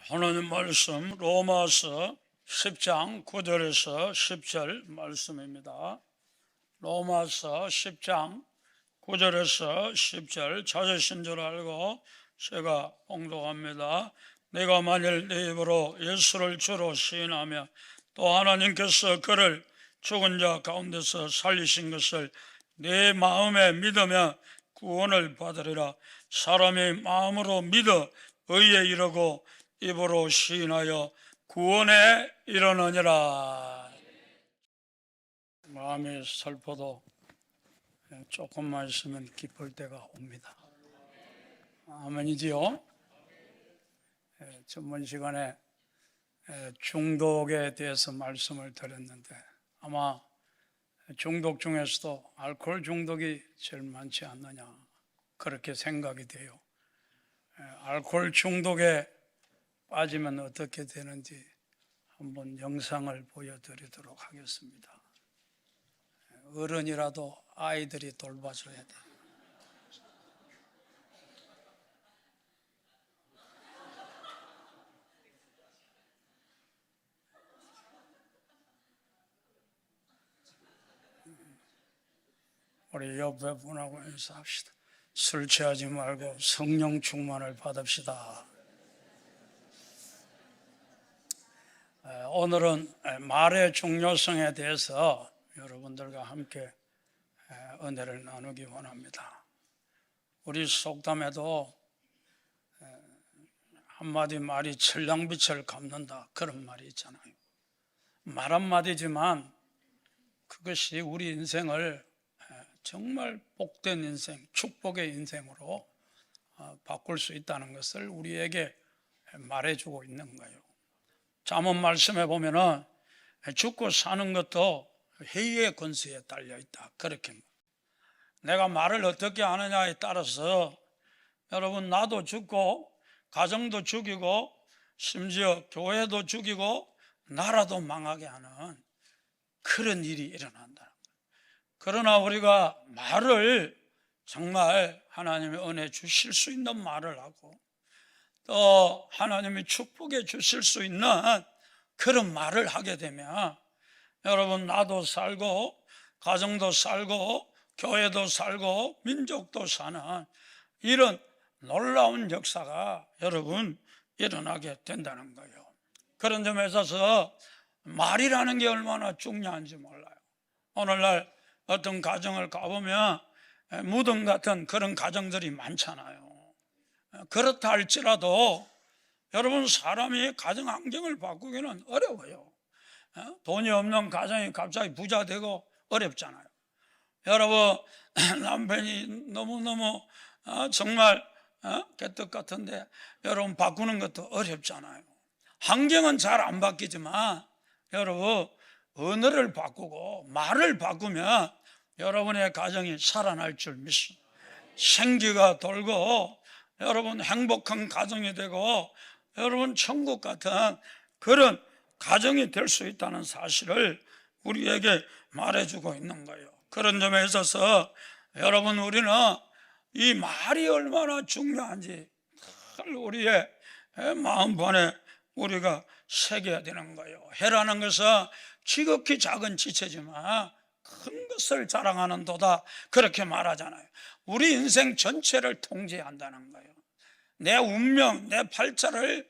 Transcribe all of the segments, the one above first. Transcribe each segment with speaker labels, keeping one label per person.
Speaker 1: 하나님 말씀 로마서 10장 9절에서 10절 말씀입니다. 로마서 10장 9절에서 10절 찾으신 줄 알고 제가 봉독합니다. 내가 만일 내 입으로 예수를 주로 시인하며 또 하나님께서 그를 죽은 자 가운데서 살리신 것을 내 마음에 믿으며 구원을 받으리라. 사람이 마음으로 믿어 의에 이르고 입으로 시인하여 구원에 이르느니라. 마음이 슬퍼도 조금만 있으면 기쁠 때가 옵니다. 아멘이지요? 전번 시간에 중독에 대해서 말씀을 드렸는데 아마 중독 중에서도 알코올 중독이 제일 많지 않느냐 그렇게 생각이 돼요. 알코올 중독에 빠지면 어떻게 되는지 한번 영상을 보여드리도록 하겠습니다. 어른이라도 아이들이 돌봐줘야 돼요. 우리 옆에 분하고 인사합시다. 술 취하지 말고 성령 충만을 받읍시다. 오늘은 말의 중요성에 대해서 여러분들과 함께 은혜를 나누기 원합니다. 우리 속담에도 한마디 말이 천냥빛을 갚는다 그런 말이 있잖아요. 말 한마디지만 그것이 우리 인생을 정말 복된 인생, 축복의 인생으로 바꿀 수 있다는 것을 우리에게 말해주고 있는 거예요. 잠언 말씀에 보면은 죽고 사는 것도 회의의 권세에 달려 있다. 그렇게 내가 말을 어떻게 하느냐에 따라서 여러분 나도 죽고 가정도 죽이고 심지어 교회도 죽이고 나라도 망하게 하는 그런 일이 일어난다. 그러나 우리가 말을 정말 하나님의 은혜 주실 수 있는 말을 하고 또 하나님이 축복해 주실 수 있는 그런 말을 하게 되면 여러분 나도 살고 가정도 살고 교회도 살고 민족도 사는 이런 놀라운 역사가 여러분 일어나게 된다는 거예요. 그런 점에 있어서 말이라는 게 얼마나 중요한지 몰라요. 오늘날 어떤 가정을 가보면 무덤 같은 그런 가정들이 많잖아요. 그렇다 할지라도 여러분 사람이 가정 환경을 바꾸기는 어려워요. 돈이 없는 가정이 갑자기 부자 되고 어렵잖아요. 여러분 남편이 너무너무 정말 개떡 같은데 여러분 바꾸는 것도 어렵잖아요. 환경은 잘 안 바뀌지만 여러분 언어를 바꾸고 말을 바꾸면 여러분의 가정이 살아날 줄 믿습니다. 생기가 돌고 여러분 행복한 가정이 되고 여러분 천국 같은 그런 가정이 될 수 있다는 사실을 우리에게 말해주고 있는 거예요. 그런 점에 있어서 여러분 우리는 이 말이 얼마나 중요한지 우리의 마음판에 우리가 새겨야 되는 거예요. 해라는 것은 지극히 작은 지체지만 큰 것을 자랑하는 도다 그렇게 말하잖아요. 우리 인생 전체를 통제한다는 거예요. 내 운명, 내 팔자를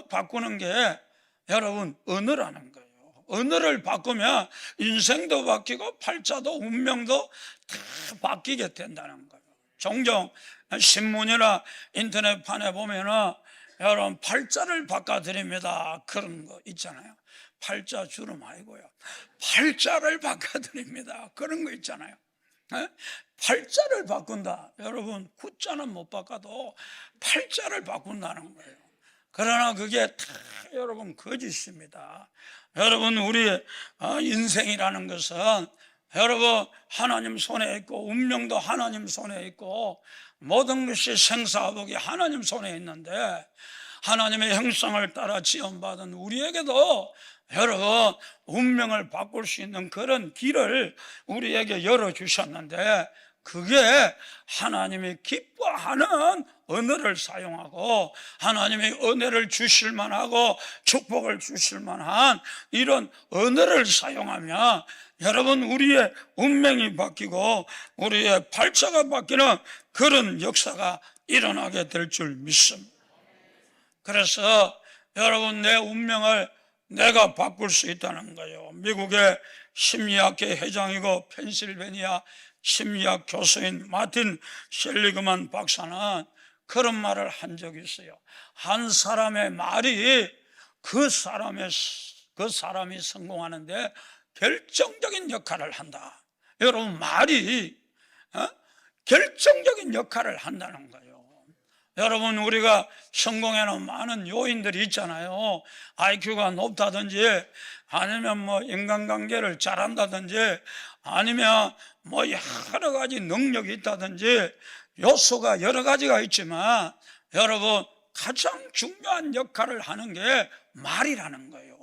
Speaker 1: 바꾸는 게 여러분 언어라는 거예요. 언어를 바꾸면 인생도 바뀌고 팔자도 운명도 다 바뀌게 된다는 거예요. 종종 신문이나 인터넷판에 보면은 여러분 팔자를 바꿔드립니다 그런 거 있잖아요. 팔자 주름 아니고요. 팔자를 바꿔드립니다 그런 거 있잖아요. 팔자를 바꾼다. 여러분 구자는 못 바꿔도 팔자를 바꾼다는 거예요. 그러나 그게 다 여러분 거짓입니다. 여러분 우리의 인생이라는 것은 여러분 하나님 손에 있고 운명도 하나님 손에 있고 모든 것이 생사화복이 하나님 손에 있는데 하나님의 형상을 따라 지원받은 우리에게도 여러분 운명을 바꿀 수 있는 그런 길을 우리에게 열어주셨는데 그게 하나님이 기뻐하는 언어를 사용하고 하나님의 은혜를 주실 만하고 축복을 주실 만한 이런 언어를 사용하면 여러분, 우리의 운명이 바뀌고 우리의 발자가 바뀌는 그런 역사가 일어나게 될 줄 믿습니다. 그래서 여러분, 내 운명을 내가 바꿀 수 있다는 거예요. 미국의 심리학회 회장이고 펜실베니아 심리학 교수인 마틴 셀리그만 박사는 그런 말을 한 적이 있어요. 한 사람의 말이 그 사람이 성공하는데 결정적인 역할을 한다. 여러분, 말이 결정적인 역할을 한다는 거예요. 여러분, 우리가 성공에는 많은 요인들이 있잖아요. IQ가 높다든지 아니면 인간관계를 잘한다든지 아니면 여러 가지 능력이 있다든지 요소가 여러 가지가 있지만 여러분, 가장 중요한 역할을 하는 게 말이라는 거예요.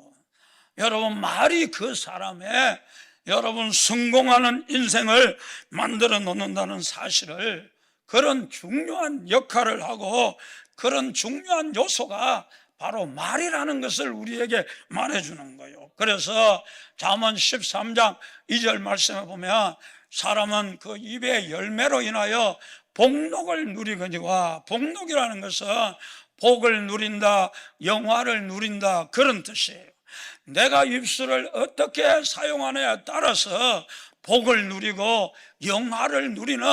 Speaker 1: 여러분, 말이 그 사람의 여러분 성공하는 인생을 만들어 놓는다는 사실을, 그런 중요한 역할을 하고 그런 중요한 요소가 바로 말이라는 것을 우리에게 말해주는 거예요. 그래서 잠언 13장 2절 말씀에 보면 사람은 그 입의 열매로 인하여 복록을 누리거니와, 복록이라는 것은 복을 누린다, 영화를 누린다, 그런 뜻이에요. 내가 입술을 어떻게 사용하느냐에 따라서 복을 누리고 영화를 누리는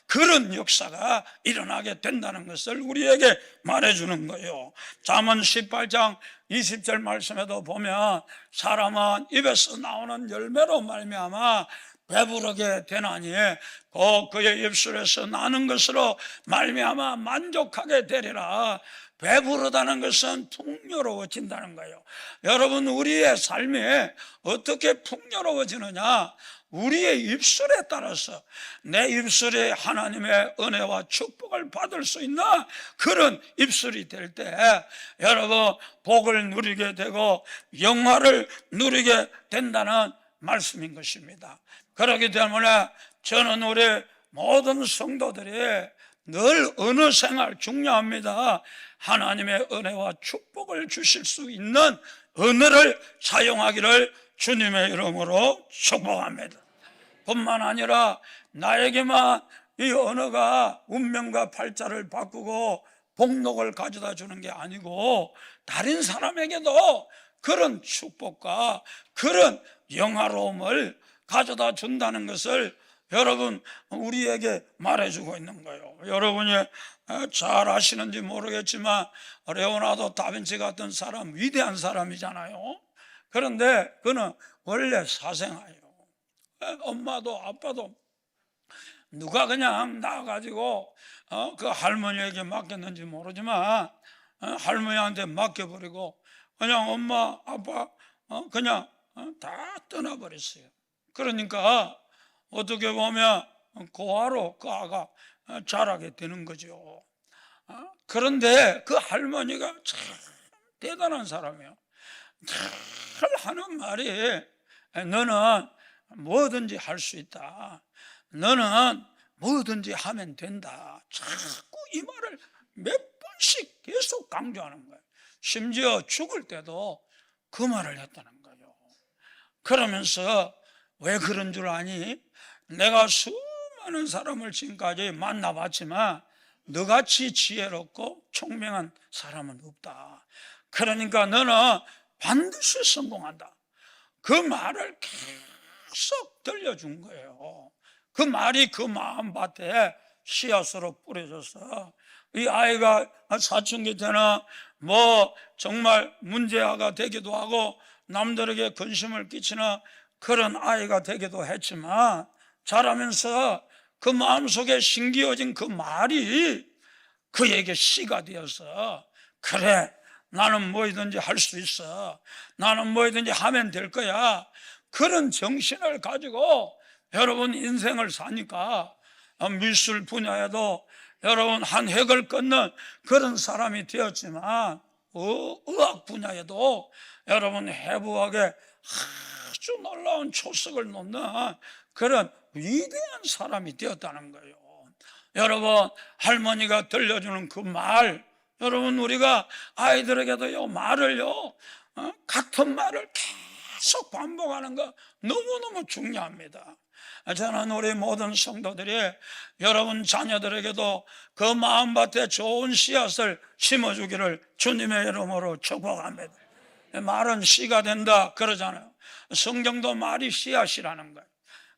Speaker 1: 그런 역사가 일어나게 된다는 것을 우리에게 말해주는 거예요. 잠언 18장 20절 말씀에도 보면 사람은 입에서 나오는 열매로 말미암아 배부르게 되나니 곧 그의 입술에서 나는 것으로 말미암아 만족하게 되리라. 배부르다는 것은 풍요로워진다는 거예요. 여러분, 우리의 삶이 어떻게 풍요로워지느냐? 우리의 입술에 따라서, 내 입술이 하나님의 은혜와 축복을 받을 수 있는 그런 입술이 될 때 여러분, 복을 누리게 되고 영화를 누리게 된다는 말씀인 것입니다. 그렇기 때문에 저는 우리 모든 성도들이 늘 언어 생활 중요합니다. 하나님의 은혜와 축복을 주실 수 있는 언어를 사용하기를 주님의 이름으로 축복합니다. 뿐만 아니라 나에게만 이 언어가 운명과 발자를 바꾸고 복록을 가져다 주는 게 아니고 다른 사람에게도 그런 축복과 그런 영화로움을 가져다 준다는 것을 여러분, 우리에게 말해주고 있는 거예요. 여러분이 잘 아시는지 모르겠지만 레오나르도 다빈치 같은 사람, 위대한 사람이잖아요. 그런데 그는 원래 사생아예요. 엄마도 아빠도 누가 그냥 나와가지고 그 할머니에게 맡겼는지 모르지만 할머니한테 맡겨버리고 그냥 엄마 아빠 그냥 다 떠나버렸어요. 그러니까 어떻게 보면 고아로 그 아가 자라게 되는 거죠. 그런데 그 할머니가 참 대단한 사람이에요. 잘 하는 말이 너는 뭐든지 할 수 있다. 너는 뭐든지 하면 된다. 자꾸 이 말을 몇 번씩 계속 강조하는 거예요. 심지어 죽을 때도 그 말을 했다는 거예요. 그러면서 왜 그런 줄 아니? 내가 수많은 사람을 지금까지 만나봤지만 너같이 지혜롭고 총명한 사람은 없다. 그러니까 너는 반드시 성공한다. 그 말을 계속 들려준 거예요. 그 말이 그 마음밭에 씨앗으로 뿌려져서 이 아이가 사춘기 때나 정말 문제아가 되기도 하고 남들에게 근심을 끼치는 그런 아이가 되기도 했지만 자라면서 그 마음속에 심기어진 그 말이 그에게 씨가 되어서 그래, 나는 뭐든지 할 수 있어. 나는 뭐든지 하면 될 거야. 그런 정신을 가지고 여러분 인생을 사니까 미술 분야에도 여러분 한 획을 끊는 그런 사람이 되었지만 의학 분야에도 여러분 해부학에 아주 놀라운 초석을 놓는 그런 위대한 사람이 되었다는 거예요. 여러분, 할머니가 들려주는 그 말, 여러분, 우리가 아이들에게도요, 말을요, 같은 말을 계속 반복하는 거 너무너무 중요합니다. 저는 우리 모든 성도들이 여러분 자녀들에게도 그 마음밭에 좋은 씨앗을 심어주기를 주님의 이름으로 축복합니다. 말은 씨가 된다 그러잖아요. 성경도 말이 씨앗이라는 거예요.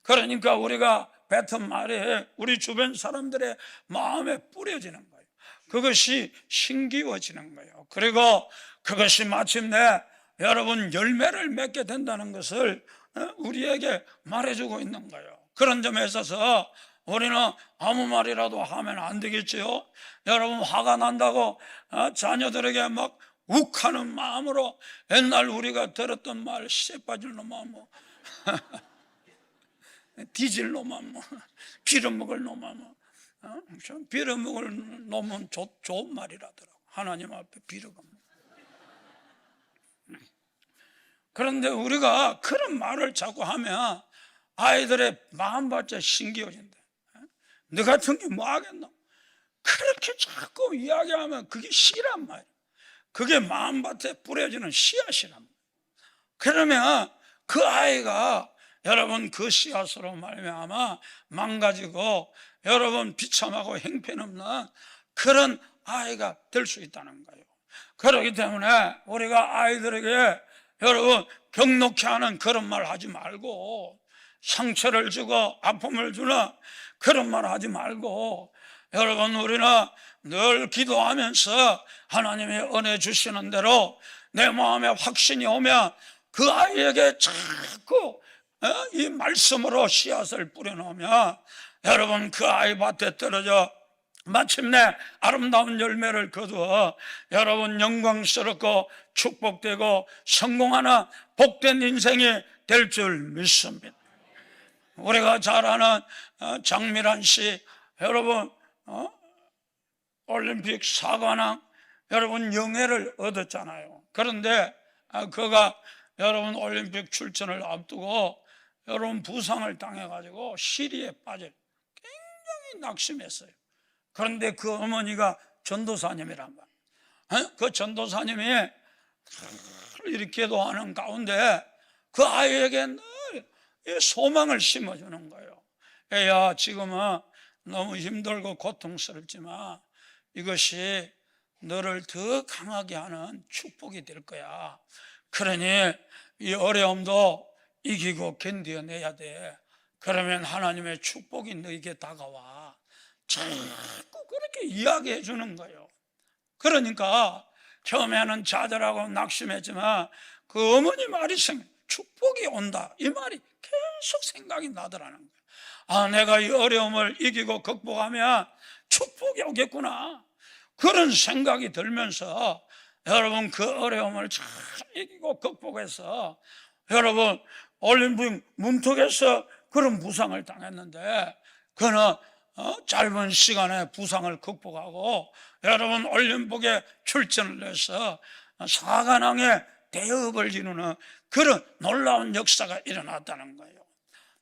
Speaker 1: 그러니까 우리가 뱉은 말이 우리 주변 사람들의 마음에 뿌려지는 거예요. 그것이 심기워지는 거예요. 그리고 그것이 마침내 여러분 열매를 맺게 된다는 것을 우리에게 말해주고 있는 거예요. 그런 점에 있어서 우리는 아무 말이라도 하면 안 되겠지요. 여러분, 화가 난다고 자녀들에게 막 욱하는 마음으로 옛날 우리가 들었던 말, 쇠 빠질 놈아 뭐 뒤질 놈아 뭐 빌어먹을 놈아 뭐 빌어먹을 놈은 좋은 말이라더라고. 하나님 앞에 빌어먹는. 그런데 우리가 그런 말을 자꾸 하면 아이들의 마음밭에 신기해진다. 너 같은 게 뭐 하겠노? 그렇게 자꾸 이야기하면 그게 씨란 말이야. 그게 마음밭에 뿌려지는 씨앗이란 말이야. 그러면 그 아이가 여러분 그 씨앗으로 말미암아 망가지고 여러분 비참하고 형편없는 그런 아이가 될 수 있다는 거예요. 그렇기 때문에 우리가 아이들에게 여러분 격놓게 하는 그런 말 하지 말고, 상처를 주고 아픔을 주는 그런 말 하지 말고, 여러분 우리는 늘 기도하면서 하나님이 은혜 주시는 대로 내 마음에 확신이 오면 그 아이에게 자꾸 이 말씀으로 씨앗을 뿌려놓으면 여러분 그 아이 밭에 떨어져 마침내 아름다운 열매를 거두어 여러분 영광스럽고 축복되고 성공하는 복된 인생이 될 줄 믿습니다. 우리가 잘 아는 장미란 씨, 여러분 올림픽 4관왕 여러분 영예를 얻었잖아요. 그런데 그가 여러분 올림픽 출전을 앞두고 여러분 부상을 당해가지고 시리에 빠져 굉장히 낙심했어요. 그런데 그 어머니가 전도사님이란 말이에요. 그 전도사님이 이렇게 기도하는 가운데 그 아이에게 늘 소망을 심어주는 거예요. 애야, 지금은 너무 힘들고 고통스럽지만 이것이 너를 더 강하게 하는 축복이 될 거야. 그러니 이 어려움도 이기고 견뎌내야 돼. 그러면 하나님의 축복이 너에게 다가와. 자꾸 그렇게 이야기해 주는 거예요. 그러니까 처음에는 좌절하고 낙심했지만 그 어머니 말이 축복이 온다, 이 말이 계속 생각이 나더라는 거예요. 아, 내가 이 어려움을 이기고 극복하면 축복이 오겠구나, 그런 생각이 들면서 여러분 그 어려움을 잘 이기고 극복해서 여러분 올림픽 문턱에서 그런 부상을 당했는데 그는 짧은 시간에 부상을 극복하고 여러분 올림픽에 출전을 해서 4관왕의 대업을 이루는 그런 놀라운 역사가 일어났다는 거예요.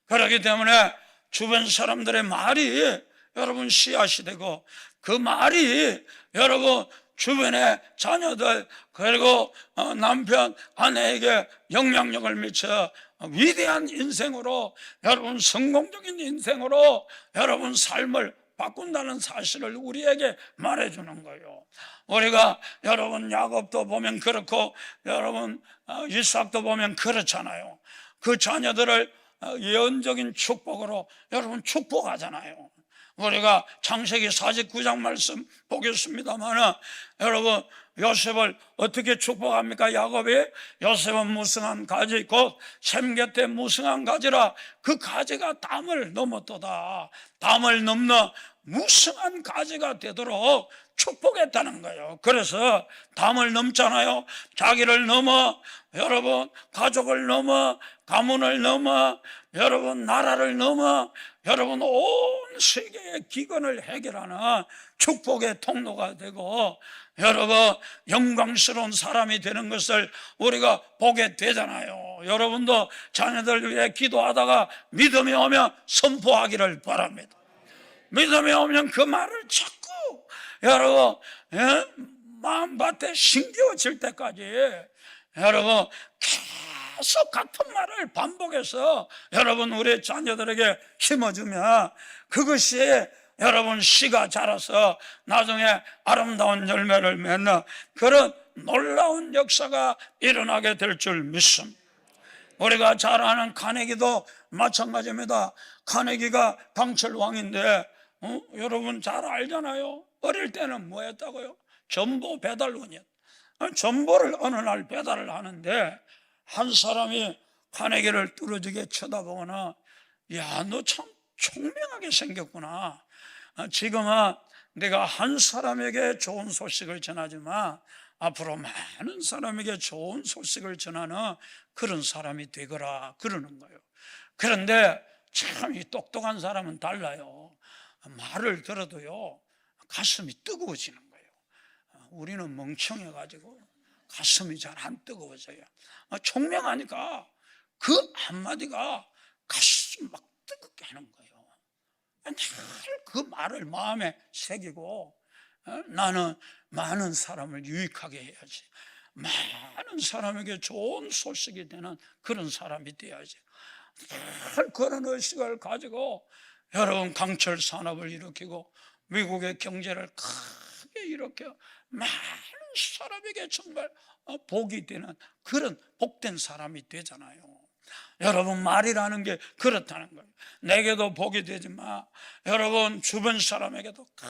Speaker 1: 그렇기 때문에 주변 사람들의 말이 여러분 씨앗이 되고 그 말이 여러분 주변의 자녀들 그리고 남편, 아내에게 영향력을 미쳐 위대한 인생으로 여러분 성공적인 인생으로 여러분 삶을 바꾼다는 사실을 우리에게 말해주는 거예요. 우리가 여러분 야곱도 보면 그렇고 여러분 이삭도 보면 그렇잖아요. 그 자녀들을 예언적인 축복으로 여러분 축복하잖아요. 우리가 창세기 49장 말씀 보겠습니다만 여러분 요셉을 어떻게 축복합니까? 야곱이 요셉은 무성한 가지 곧 샘 곁에 무성한 가지라 그 가지가 담을 넘었도다. 담을 넘는 무성한 가지가 되도록 축복했다는 거예요. 그래서 담을 넘잖아요. 자기를 넘어 여러분 가족을 넘어 가문을 넘어 여러분 나라를 넘어 여러분 온 세계의 기근을 해결하는 축복의 통로가 되고 여러분 영광스러운 사람이 되는 것을 우리가 보게 되잖아요. 여러분도 자녀들 위해 기도하다가 믿음이 오면 선포하기를 바랍니다. 믿음이 오면 그 말을 자꾸 여러분 마음밭에 심겨질 때까지 여러분 계속 같은 말을 반복해서 여러분 우리 자녀들에게 심어주면 그것이 여러분 씨가 자라서 나중에 아름다운 열매를 맺는 그런 놀라운 역사가 일어나게 될 줄 믿습니다. 우리가 잘 아는 카네기도 마찬가지입니다. 카네기가 강철왕인데 여러분 잘 알잖아요. 어릴 때는 뭐 했다고요? 전보 배달원이었다. 전보를 어느 날 배달을 하는데 한 사람이 카네기를 뚫어지게 쳐다보거나 야, 너 참 총명하게 생겼구나. 지금은 내가 한 사람에게 좋은 소식을 전하지만 앞으로 많은 사람에게 좋은 소식을 전하는 그런 사람이 되거라 그러는 거예요. 그런데 참 이 똑똑한 사람은 달라요. 말을 들어도요 가슴이 뜨거워지는 거예요. 우리는 멍청해가지고 가슴이 잘 안 뜨거워져요. 총명하니까 그 한마디가 가슴 막 뜨겁게 하는 거예요. 늘 그 말을 마음에 새기고 나는 많은 사람을 유익하게 해야지, 많은 사람에게 좋은 소식이 되는 그런 사람이 돼야지. 늘 그런 의식을 가지고 여러분 강철 산업을 일으키고 미국의 경제를 크게 일으켜 많은 사람에게 정말 복이 되는 그런 복된 사람이 되잖아요. 여러분 말이라는 게 그렇다는 거예요. 내게도 복이 되지만 여러분 주변 사람에게도 큰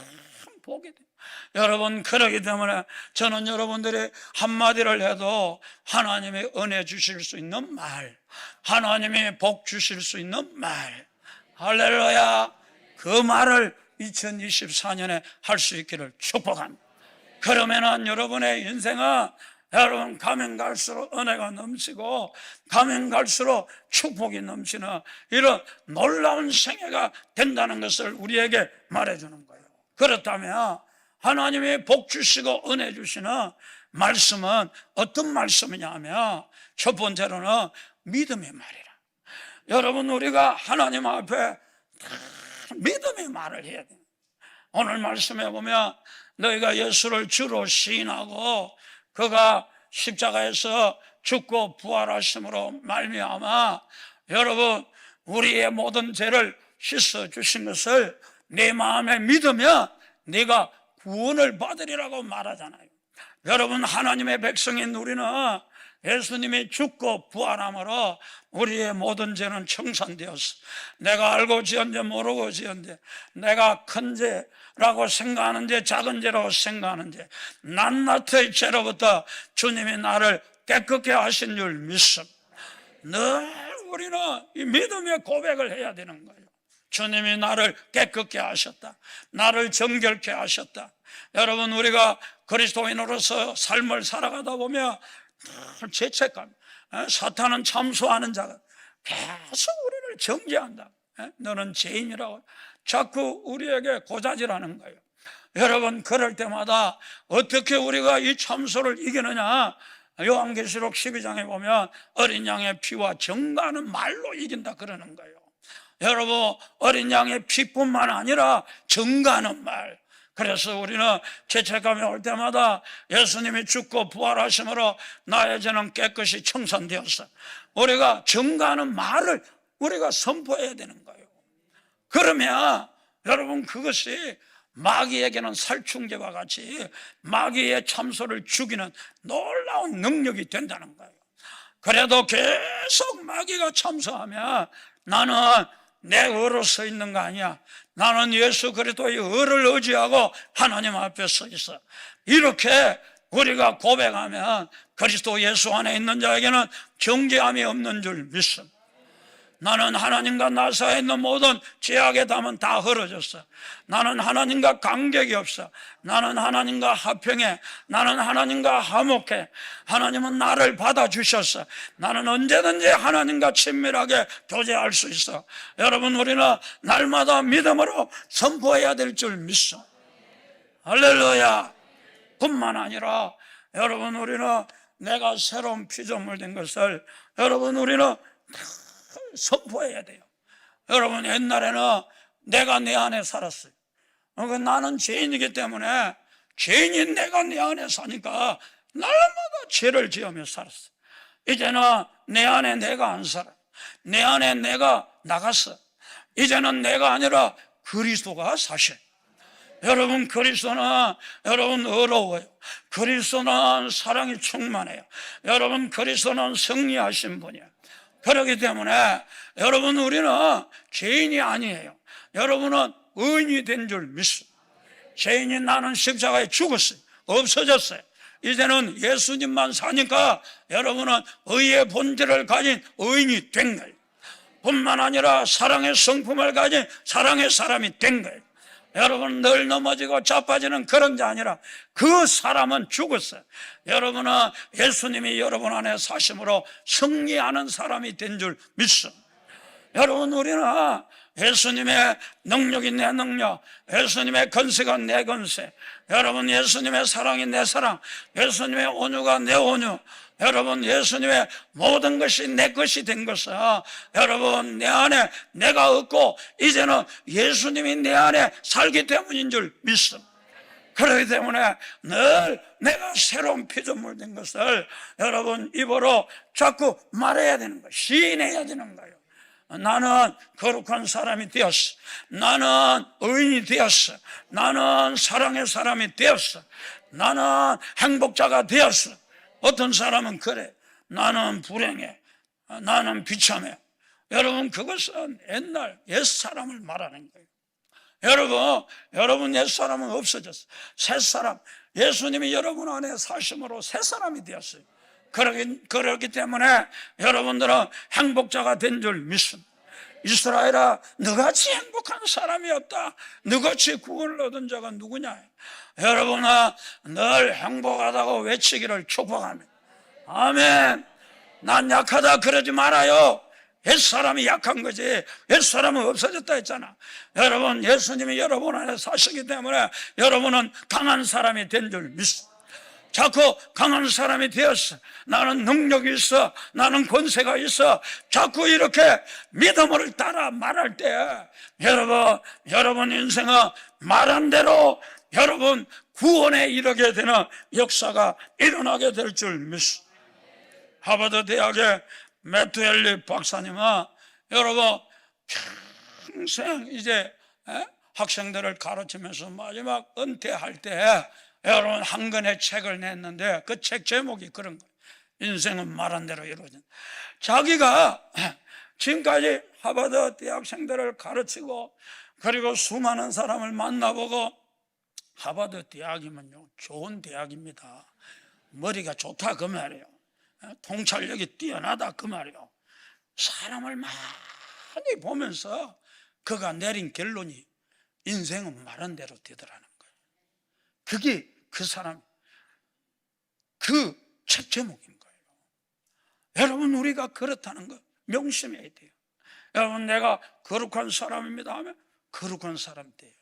Speaker 1: 복이 돼요. 여러분 그러기 때문에 저는 여러분들이 한마디를 해도 하나님이 은혜 주실 수 있는 말, 하나님이 복 주실 수 있는 말, 할렐루야, 그 말을 2024년에 할 수 있기를 축복합니다. 그러면은 여러분의 인생은 여러분 가면 갈수록 은혜가 넘치고 가면 갈수록 축복이 넘치는 이런 놀라운 생애가 된다는 것을 우리에게 말해주는 거예요. 그렇다면 하나님이 복 주시고 은혜 주시는 말씀은 어떤 말씀이냐 하면 첫 번째로는 믿음의 말이라. 여러분 우리가 하나님 앞에 믿음의 말을 해야 돼요. 오늘 말씀해 보면 너희가 예수를 주로 시인하고 그가 십자가에서 죽고 부활하심으로 말미암아 여러분 우리의 모든 죄를 씻어 주신 것을 내 마음에 믿으면 네가 구원을 받으리라고 말하잖아요. 여러분 하나님의 백성인 우리는 예수님이 죽고 부활함으로 우리의 모든 죄는 청산되었어. 내가 알고 지은 죄 모르고 지은 죄, 내가 큰 죄라고 생각하는 죄, 작은 죄라고 생각하는 죄, 낱낱의 죄로부터 주님이 나를 깨끗게 하신 줄 믿습니다. 늘 우리는 이 믿음의 고백을 해야 되는 거예요. 주님이 나를 깨끗게 하셨다, 나를 정결케 하셨다. 여러분 우리가 그리스도인으로서 삶을 살아가다 보면 죄책감, 사탄은 참소하는 자가 계속 우리를 정죄한다. 너는 죄인이라고 자꾸 우리에게 고자질하는 거예요. 여러분 그럴 때마다 어떻게 우리가 이 참소를 이기느냐, 요한계시록 12장에 보면 어린 양의 피와 정가하는 말로 이긴다 그러는 거예요. 여러분 어린 양의 피뿐만 아니라 정가하는 말. 그래서 우리는 죄책감이 올 때마다 예수님이 죽고 부활하심으로 나의 죄는 깨끗이 청산되었어. 우리가 정가하는 말을 우리가 선포해야 되는 거예요. 그러면 여러분 그것이 마귀에게는 살충제와 같이 마귀의 참소를 죽이는 놀라운 능력이 된다는 거예요. 그래도 계속 마귀가 참소하면 나는 내 의로 서 있는 거 아니야. 나는 예수 그리스도의 의를 의지하고 하나님 앞에 서 있어. 이렇게 우리가 고백하면 그리스도 예수 안에 있는 자에게는 정죄함이 없는 줄 믿습니다. 나는 하나님과 나 사이에 있는 모든 죄악의 담은 다 헐어졌어. 나는 하나님과 간격이 없어. 나는 하나님과 화평해. 나는 하나님과 화목해. 하나님은 나를 받아주셨어. 나는 언제든지 하나님과 친밀하게 교제할 수 있어. 여러분, 우리는 날마다 믿음으로 선포해야 될 줄 믿어. 할렐루야. 뿐만 아니라 여러분, 우리는 내가 새로운 피조물 된 것을 여러분, 우리는 선포해야 돼요. 여러분, 옛날에는 내가 내 안에 살았어요. 나는 죄인이기 때문에 죄인인 내가 내 안에 사니까 날마다 죄를 지으며 살았어. 이제는 내 안에 내가 안 살아. 내 안에 내가 나갔어. 이제는 내가 아니라 그리스도가 사셔. 여러분, 그리스도는 여러분 어려워요. 그리스도는 사랑이 충만해요. 여러분, 그리스도는 승리하신 분이에요. 그렇기 때문에 여러분, 우리는 죄인이 아니에요. 여러분은 의인이 된 줄 믿습니다. 죄인이 나는 십자가에 죽었어요. 없어졌어요. 이제는 예수님만 사니까 여러분은 의의 본질을 가진 의인이 된 거예요. 뿐만 아니라 사랑의 성품을 가진 사랑의 사람이 된 거예요. 여러분, 늘 넘어지고 자빠지는 그런 게 아니라 그 사람은 죽었어요. 여러분은 예수님이 여러분 안에 사심으로 승리하는 사람이 된 줄 믿습니다. 여러분, 우리는 예수님의 능력이 내 능력, 예수님의 건세가 내 건세, 여러분, 예수님의 사랑이 내 사랑, 예수님의 온유가 내 온유, 여러분, 예수님의 모든 것이 내 것이 된 것은 여러분, 내 안에 내가 없고 이제는 예수님이 내 안에 살기 때문인 줄 믿습니다. 그렇기 때문에 늘 내가 새로운 피조물 된 것을 여러분 입으로 자꾸 말해야 되는 거예요. 시인해야 되는 거예요. 나는 거룩한 사람이 되었어. 나는 의인이 되었어. 나는 사랑의 사람이 되었어. 나는 행복자가 되었어. 어떤 사람은 그래. 나는 불행해. 나는 비참해. 여러분, 그것은 옛날 옛사람을 말하는 거예요. 여러분 옛사람은 없어졌어. 새사람, 예수님이 여러분 안에 사심으로 새사람이 되었어요. 그렇기 때문에 여러분들은 행복자가 된 줄 믿습니다. 이스라엘아, 너같이 행복한 사람이 없다. 너같이 구원을 얻은 자가 누구냐. 여러분은 늘 행복하다고 외치기를 축복합니다. 아멘. 난 약하다 그러지 말아요. 옛사람이 약한 거지 옛사람은 없어졌다 했잖아. 여러분, 예수님이 여러분 안에 사시기 때문에 여러분은 강한 사람이 된 줄 믿습니다. 자꾸 강한 사람이 되었어. 나는 능력이 있어. 나는 권세가 있어. 자꾸 이렇게 믿음을 따라 말할 때 여러분 인생은 말한 대로 여러분 구원에 이르게 되는 역사가 일어나게 될 줄 믿습니다. 하버드 대학의 매튜 헬리 박사님은 여러분 평생 이제 학생들을 가르치면서 마지막 은퇴할 때 여러분 한 권의 책을 냈는데 그 책 제목이 그런 거예요. 인생은 말한 대로 이루어진다. 자기가 지금까지 하버드 대학생들을 가르치고 그리고 수많은 사람을 만나보고 하버드 대학이면요 좋은 대학입니다. 머리가 좋다 그 말이에요. 통찰력이 뛰어나다 그 말이에요. 사람을 많이 보면서 그가 내린 결론이 인생은 말한 대로 되더라는 거예요. 그게 그 사람 그 책 제목인 거예요. 여러분, 우리가 그렇다는 거 명심해야 돼요. 여러분, 내가 거룩한 사람입니다 하면 거룩한 사람이 돼요.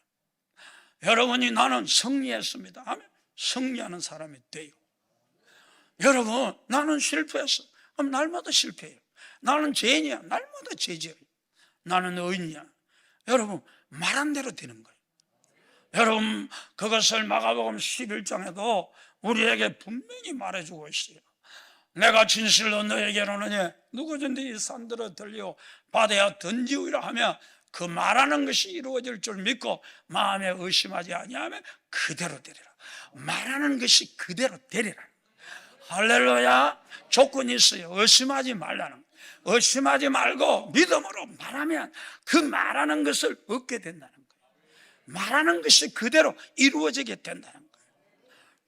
Speaker 1: 여러분이 나는 승리했습니다 하면 승리하는 사람이 돼요. 여러분, 나는 실패했어. 그럼 날마다 실패해요. 나는 죄인이야. 날마다 죄지어요. 나는 의인이야. 여러분, 말한 대로 되는 거예요. 여러분, 그것을 마가복음 11장에도 우리에게 분명히 말해주고 있어요. 내가 진실로 너에게로 오느니 누구든지 이 산들을 들려 바다에 던지우리라 하면 그 말하는 것이 이루어질 줄 믿고 마음에 의심하지 아니하면 그대로 되리라. 말하는 것이 그대로 되리라. 할렐루야. 조건이 있어요. 의심하지 말라는 거예요. 의심하지 말고 믿음으로 말하면 그 말하는 것을 얻게 된다는 거예요. 말하는 것이 그대로 이루어지게 된다는 거예요.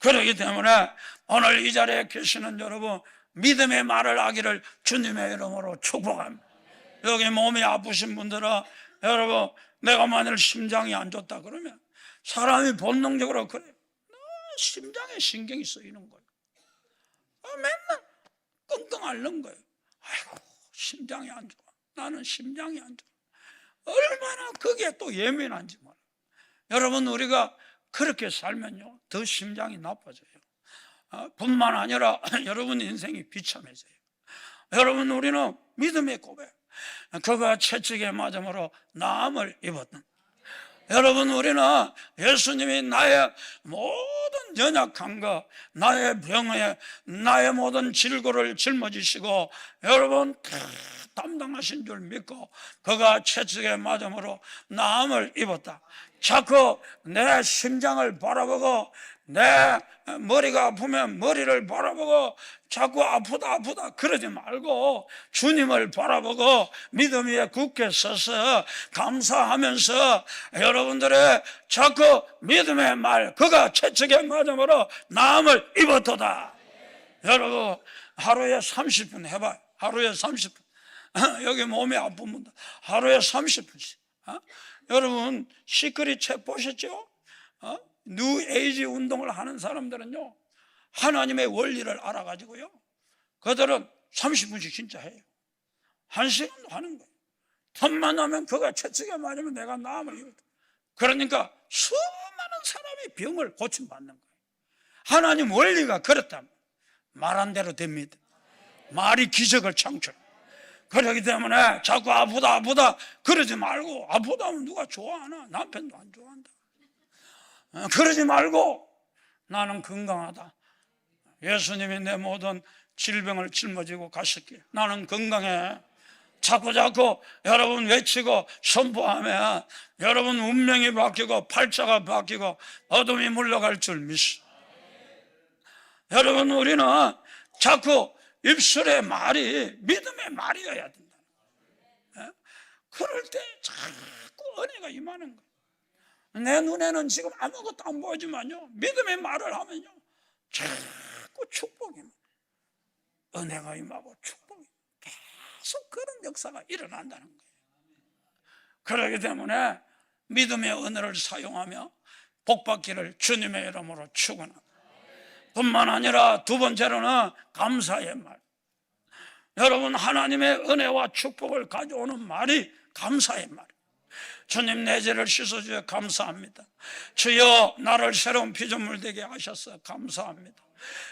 Speaker 1: 그렇기 때문에 오늘 이 자리에 계시는 여러분, 믿음의 말을 하기를 주님의 이름으로 축복합니다. 여기 몸이 아프신 분들은 여러분, 내가 만일 심장이 안 좋다 그러면 사람이 본능적으로 그래요. 심장에 신경이 쓰이는 거예요. 맨날 끙끙 앓는 거예요. 아이고, 심장이 안 좋아. 나는 심장이 안 좋아. 얼마나 그게 또 예민한지 몰라요. 여러분, 우리가 그렇게 살면요, 더 심장이 나빠져요. 뿐만 아니라 여러분 인생이 비참해져요. 여러분, 우리는 믿음의 고백, 그가 채찍에 맞음으로 나음을 입었던, 여러분, 우리는 예수님이 나의 모든 연약한 것, 나의 병에 나의 모든 질고를 짊어지시고 여러분 다 담당하신 줄 믿고 그가 채찍에 맞음으로 나음을 입었다. 자꾸 내 심장을 바라보고 내 머리가 아프면 머리를 바라보고 자꾸 아프다 그러지 말고 주님을 바라보고 믿음 위에 굳게 서서 감사하면서 여러분들의 자꾸 믿음의 말, 그가 채찍에 맞음으로 나음을 입었도다. 여러분, 하루에 30분 해봐요. 하루에 30분. 여기 몸이 아픈 분들 하루에 30분씩. 여러분, 시크릿 책 보셨죠? 뉴 에이지 운동을 하는 사람들은요, 하나님의 원리를 알아가지고요, 그들은 30분씩 진짜 해요. 1시간도 하는 거예요. 틈만 나면 그가 채찍에 맞으면 내가 나음을 입었다. 그러니까 수많은 사람이 병을 고침받는 거예요. 하나님 원리가 그렇다면 말한 대로 됩니다. 말이 기적을 창출. 그렇기 때문에 자꾸 아프다 그러지 말고, 아프다 하면 누가 좋아하나? 남편도 안 좋아한다. 그러지 말고 나는 건강하다. 예수님이 내 모든 질병을 짊어지고 가셨기에 나는 건강해. 자꾸 여러분 외치고 선포하면 여러분 운명이 바뀌고 팔자가 바뀌고 어둠이 물러갈 줄 믿습니다. 여러분, 우리는 자꾸 입술의 말이 믿음의 말이어야 된다. 그럴 때 자꾸 은혜가 임하는 거예요. 내 눈에는 지금 아무것도 안 보이지만요, 믿음의 말을 하면요, 자꾸 축복이, 은혜가 임하고 축복이 계속 그런 역사가 일어난다는 거예요. 그렇기 때문에 믿음의 은혜를 사용하며 복받기를 주님의 이름으로 축원합니다. 뿐만 아니라 두 번째로는 감사의 말. 여러분, 하나님의 은혜와 축복을 가져오는 말이 감사의 말. 주님, 내 죄를 씻어주여 감사합니다. 주여, 나를 새로운 피조물 되게 하셔서 감사합니다.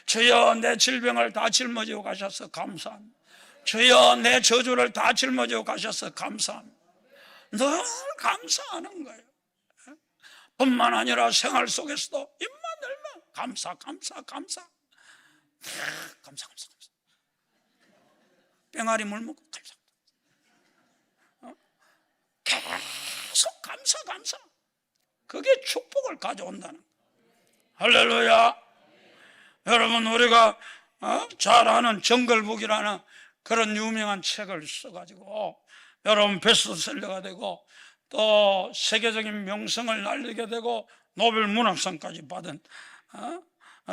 Speaker 1: 주여, 내 질병을 다 짊어지고 가셔서 감사합니다. 주여, 내 저주를 다 짊어지고 가셔서 감사합니다. 늘 감사하는 거예요. 뿐만 아니라 생활 속에서도 입만 열면 감사. 뺑아리 물 먹고 감사. 계속 감사. 그게 축복을 가져온다는 거예요. 할렐루야. 여러분, 우리가 잘 아는 정글북이라는 그런 유명한 책을 써가지고 여러분 베스트셀러가 되고 또 세계적인 명성을 날리게 되고 노벨 문학상까지 받은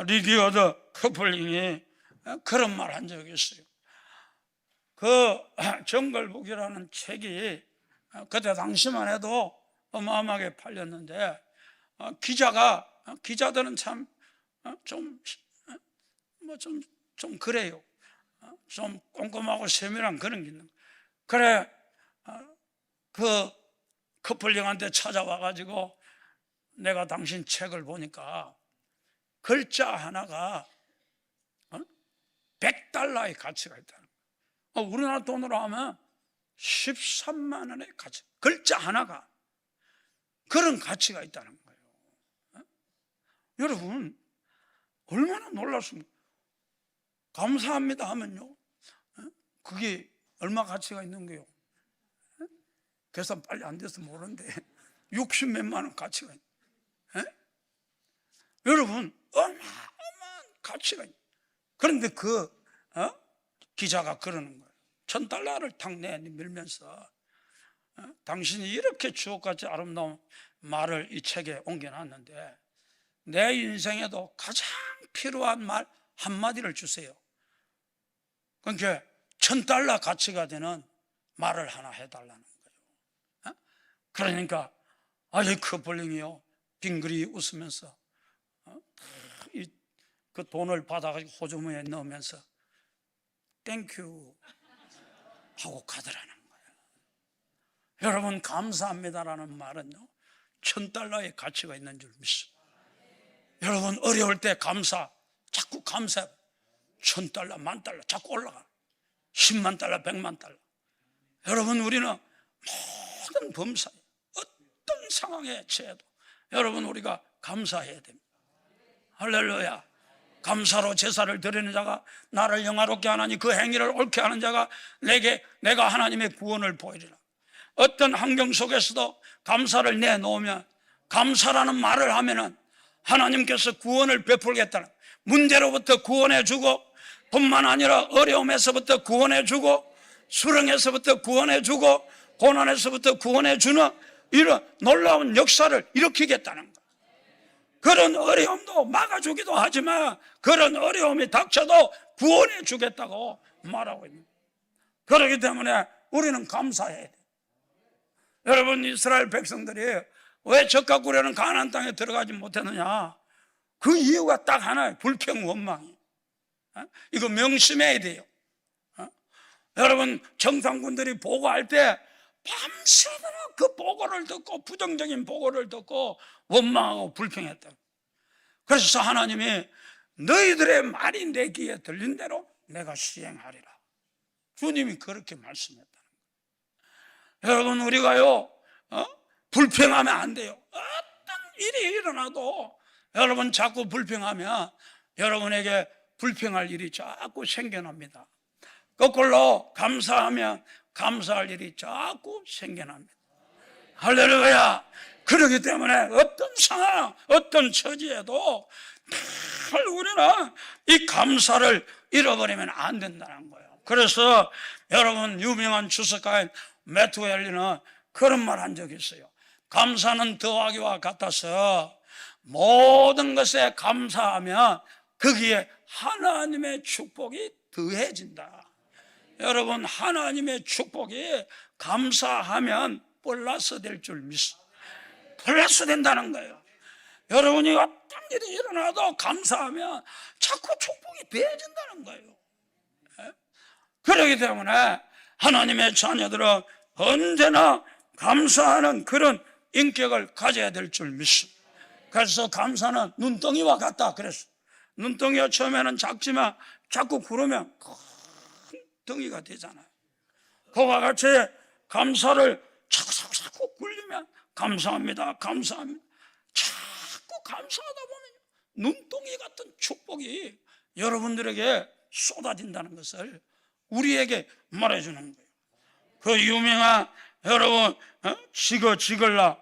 Speaker 1: 리디어드 커플링이 그런 말 한 적이 있어요. 그 정글북이라는 책이 그때 당시만 해도 어마어마하게 팔렸는데 기자들은 참 좀 그래요. 좀 꼼꼼하고 세밀한 그런 게 있는 거예요. 그래, 그 커플링한테 찾아와가지고 내가 당신 책을 보니까 글자 하나가 $100의 가치가 있다는 거예요. 우리나라 돈으로 하면 13만 원의 가치, 글자 하나가 그런 가치가 있다는 거예요. 여러분, 얼마나 놀랐습니까? 감사합니다 하면요, 그게 얼마 가치가 있는 거예요? 계산 빨리 안 돼서 모르는데 60몇만 원 가치가 있는. 여러분, 어마어마한 가치가 있는. 그런데 기자가 그러는 거예요. $1,000를 탁 내밀면서 당신이 이렇게 주옥같이 아름다운 말을 이 책에 옮겨놨는데 내 인생에도 가장 필요한 말 한마디를 주세요. 그러니까 $1,000 가치가 되는 말을 하나 해달라는 거예요. 그러니까 아이 커플링이요 빙그리 웃으면서 그 돈을 받아가지고 호주머니에 넣으면서 땡큐 하고 가더라는 거예요. 여러분, 감사합니다라는 말은요 $1000의 가치가 있는 줄 믿습니다. 여러분, 어려울 때 자꾸 감사, $1000, $10,000 자꾸 올라가. $10만, $100만. 여러분, 우리는 모든 범사에 어떤 상황에 처해도 여러분 우리가 감사해야 됩니다. 할렐루야. 감사로 제사를 드리는 자가 나를 영화롭게 하나니 그 행위를 옳게 하는 자가 내가 하나님의 구원을 보이리라. 어떤 환경 속에서도 감사를 내놓으면, 감사라는 말을 하면은 하나님께서 구원을 베풀겠다는, 문제로부터 구원해주고 뿐만 아니라 어려움에서부터 구원해주고 수렁에서부터 구원해주고 고난에서부터 구원해주는 이런 놀라운 역사를 일으키겠다는 것. 그런 어려움도 막아주기도 하지만 그런 어려움이 닥쳐도 구원해 주겠다고 말하고 있는 거예요. 그렇기 때문에 우리는 감사해야 돼요. 여러분, 이스라엘 백성들이 왜 젖과 꿀에는 가나안 땅에 들어가지 못했느냐? 그 이유가 딱 하나예요. 불평, 원망이. 이거 명심해야 돼요. 여러분, 정상군들이 보고할 때 밤새도록 그 보고를 듣고 부정적인 보고를 듣고 원망하고 불평했다. 그래서 하나님이 너희들의 말이 내 귀에 들린 대로 내가 시행하리라. 주님이 그렇게 말씀했다는 거예요. 여러분, 우리가요 불평하면 안 돼요. 어떤 일이 일어나도 여러분 자꾸 불평하면 여러분에게 불평할 일이 자꾸 생겨납니다. 거꾸로 감사하면 감사할 일이 자꾸 생겨납니다. 할렐루야. 그렇기 때문에 어떤 상황, 어떤 처지에도 늘 우리는 이 감사를 잃어버리면 안 된다는 거예요. 그래서 여러분, 유명한 주석가인 메투엘리는 그런 말 한 적이 있어요. 감사는 더하기와 같아서 모든 것에 감사하면 거기에 하나님의 축복이 더해진다. 여러분, 하나님의 축복이 감사하면 플러스 될 줄 믿습니다. 플러스 된다는 거예요. 여러분이 어떤 일이 일어나도 감사하면 자꾸 축복이 더해진다는 거예요. 그렇기 때문에 하나님의 자녀들은 언제나 감사하는 그런 인격을 가져야 될 줄 믿습니다. 그래서 감사는 눈덩이와 같다 그랬어. 눈덩이가 처음에는 작지만 자꾸 구르면 큰 덩이가 되잖아요. 그와 같이 감사를 자꾸 굴리면 감사합니다, 감사합니다. 자꾸 감사하다 보면 눈덩이 같은 축복이 여러분들에게 쏟아진다는 것을 우리에게 말해주는 거예요. 그 유명한 여러분 지글라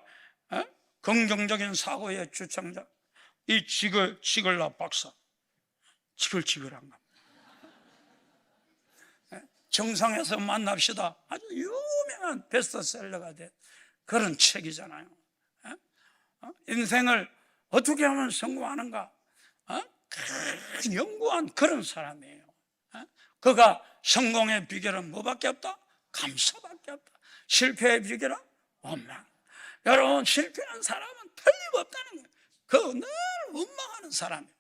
Speaker 1: 긍정적인 사고의 주창자, 이 지글라 박사, 지글지글한 것. 정상에서 만납시다. 아주 유명한 베스트셀러가 된 그런 책이잖아요. 인생을 어떻게 하면 성공하는가 연구한 그런 사람이에요. 그가 성공의 비결은 뭐밖에 없다? 감사밖에 없다. 실패의 비결은 원망. 여러분, 실패한 사람은 틀림없다는 거예요. 그 늘 원망하는 사람이에요.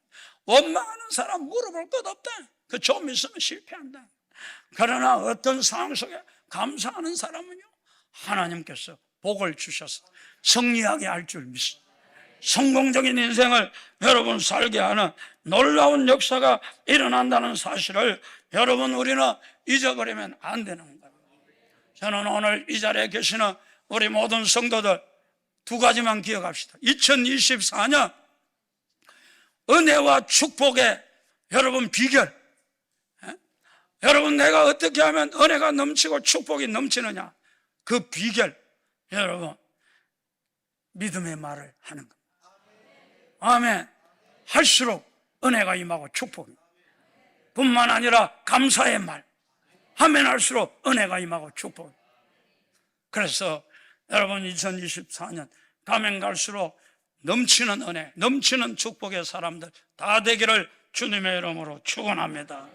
Speaker 1: 원망하는 사람 물어볼 것 없다. 그 좀 있으면 실패한다. 그러나 어떤 상황 속에 감사하는 사람은요, 하나님께서 복을 주셔서 승리하게 할 줄 믿습니다. 성공적인 인생을 여러분 살게 하는 놀라운 역사가 일어난다는 사실을 여러분 우리는 잊어버리면 안 되는 거예요. 저는 오늘 이 자리에 계시는 우리 모든 성도들 두 가지만 기억합시다. 2024년 은혜와 축복의 여러분 비결, 여러분 내가 어떻게 하면 은혜가 넘치고 축복이 넘치느냐, 그 비결 여러분 믿음의 말을 하는 겁니다. 아멘. 할수록 은혜가 임하고 축복이, 뿐만 아니라 감사의 말 하면 할수록 은혜가 임하고 축복이. 그래서 여러분 2024년 가면 갈수록 넘치는 은혜, 넘치는 축복의 사람들 다 되기를 주님의 이름으로 축원합니다.